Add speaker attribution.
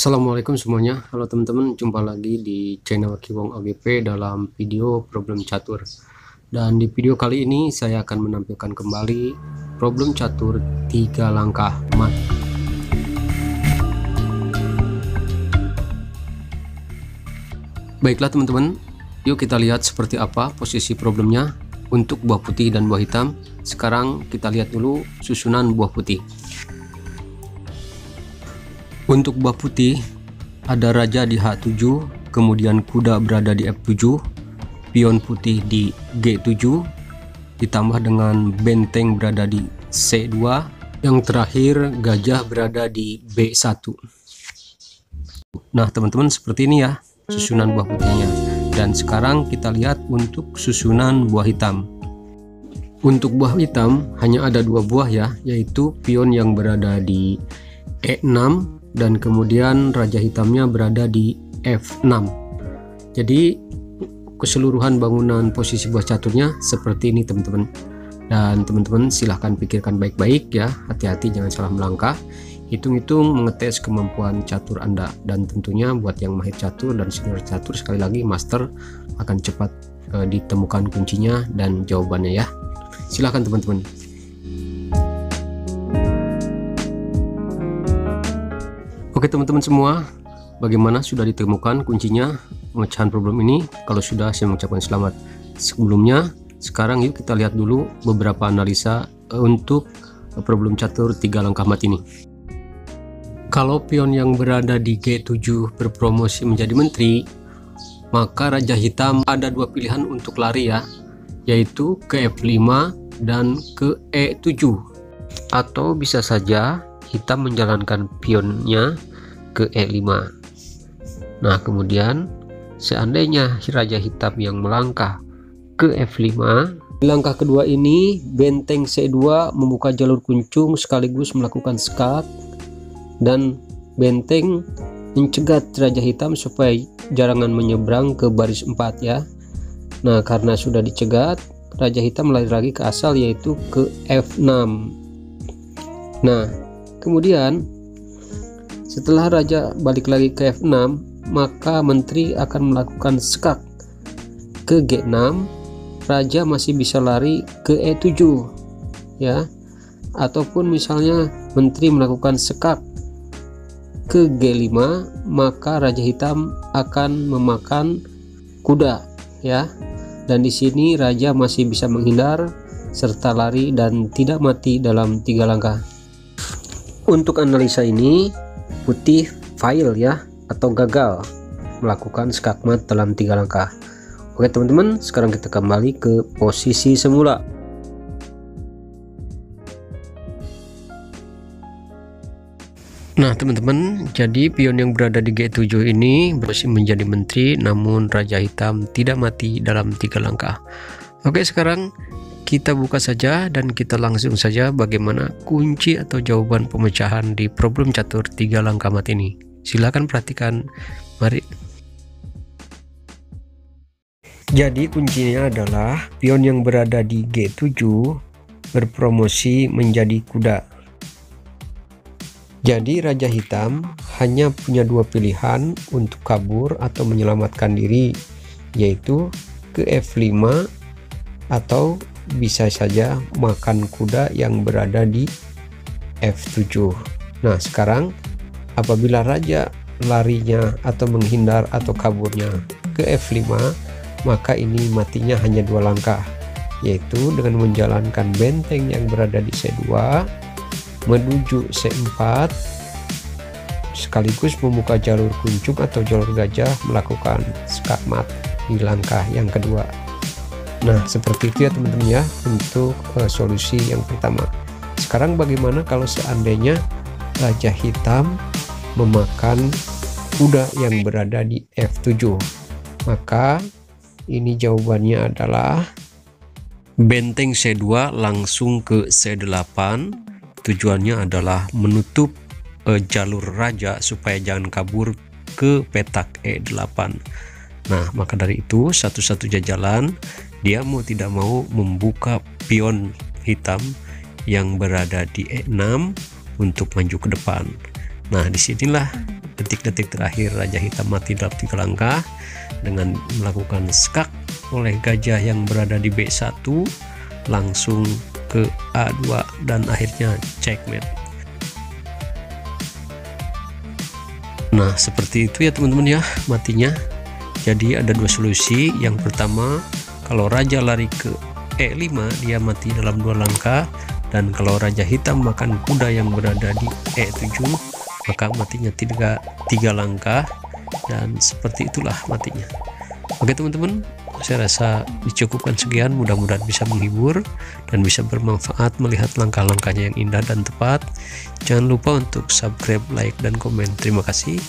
Speaker 1: Assalamualaikum semuanya. Halo teman-teman, jumpa lagi di channel Kiwong AGP dalam video problem catur. Dan di video kali ini saya akan menampilkan kembali problem catur 3 langkah mat. Baiklah teman-teman, yuk kita lihat seperti apa posisi problemnya untuk buah putih dan buah hitam. Sekarang kita lihat dulu susunan buah putih. Untuk buah putih, ada raja di H7, kemudian kuda berada di F7, pion putih di G7, ditambah dengan benteng berada di C2, yang terakhir gajah berada di B1. Nah teman-teman, seperti ini ya susunan buah putihnya. Dan sekarang kita lihat untuk susunan buah hitam. Untuk buah hitam hanya ada 2 buah ya, yaitu pion yang berada di E6 dan kemudian raja hitamnya berada di F6. Jadi keseluruhan bangunan posisi buah caturnya seperti ini teman-teman. Dan teman-teman silahkan pikirkan baik-baik ya, hati-hati jangan salah melangkah. Hitung-hitung mengetes kemampuan catur Anda, dan tentunya buat yang mahir catur dan senior catur, sekali lagi master, akan cepat ditemukan kuncinya dan jawabannya ya. Silahkan teman-teman. Oke teman-teman semua, bagaimana, sudah ditemukan kuncinya pemecahan problem ini? Kalau sudah, saya mengucapkan selamat. Sebelumnya, sekarang yuk kita lihat dulu beberapa analisa untuk problem catur 3 langkah mat ini. Kalau pion yang berada di G7 berpromosi menjadi menteri, maka raja hitam ada 2 pilihan untuk lari ya, yaitu ke F5 dan ke E7. Atau bisa saja hitam menjalankan pionnya ke E5. Nah kemudian seandainya raja hitam yang melangkah ke F5, di langkah kedua ini benteng C2 membuka jalur kuncung sekaligus melakukan skak, dan benteng mencegat raja hitam supaya jangan menyeberang ke baris 4 ya. Nah karena sudah dicegat, raja hitam lari lagi ke asal, yaitu ke F6. Nah kemudian setelah raja balik lagi ke F6, maka menteri akan melakukan skak ke G6. Raja masih bisa lari ke E7 ya, ataupun misalnya menteri melakukan skak ke G5, maka raja hitam akan memakan kuda ya. Dan di sini raja masih bisa menghindar serta lari dan tidak mati dalam 3 langkah. Untuk analisa ini putih fail ya, atau gagal melakukan skakmat dalam 3 langkah. Oke teman-teman, sekarang kita kembali ke posisi semula. Nah teman-teman, jadi pion yang berada di G7 ini masih menjadi menteri, namun raja hitam tidak mati dalam 3 langkah. Oke, sekarang kita buka saja dan kita langsung saja bagaimana kunci atau jawaban pemecahan di problem catur 3 langkah mat ini. Silahkan perhatikan, mari. Jadi kuncinya adalah pion yang berada di G7 berpromosi menjadi kuda. Jadi raja hitam hanya punya 2 pilihan untuk kabur atau menyelamatkan diri, yaitu ke F5 atau bisa saja makan kuda yang berada di F7. Nah sekarang apabila raja larinya atau menghindar atau kaburnya ke F5, maka ini matinya hanya 2 langkah, yaitu dengan menjalankan benteng yang berada di C2 menuju C4 sekaligus membuka jalur kuncung atau jalur gajah melakukan skakmat di langkah yang kedua. Nah seperti itu ya teman-teman ya untuk solusi yang pertama. Sekarang bagaimana kalau seandainya raja hitam memakan kuda yang berada di F7? Maka ini jawabannya adalah benteng C2 langsung ke C8. Tujuannya adalah menutup jalur raja supaya jangan kabur ke petak E8. Nah maka dari itu satu-satunya jalan, dia mau tidak mau membuka pion hitam yang berada di E6 untuk maju ke depan. Nah disinilah detik-detik terakhir Raja Hitam mati dalam 3 langkah dengan melakukan skak oleh gajah yang berada di B1 langsung ke A2 dan akhirnya checkmate. Nah seperti itu ya teman-teman ya matinya. Jadi ada 2 solusi. Yang pertama, kalau raja lari ke E5 dia mati dalam 2 langkah, dan kalau Raja Hitam makan kuda yang berada di E7 maka matinya 3 langkah, dan seperti itulah matinya. Oke teman-teman, saya rasa dicukupkan sekian, mudah-mudahan bisa menghibur dan bisa bermanfaat melihat langkah-langkahnya yang indah dan tepat. Jangan lupa untuk subscribe, like, dan komen. Terima kasih.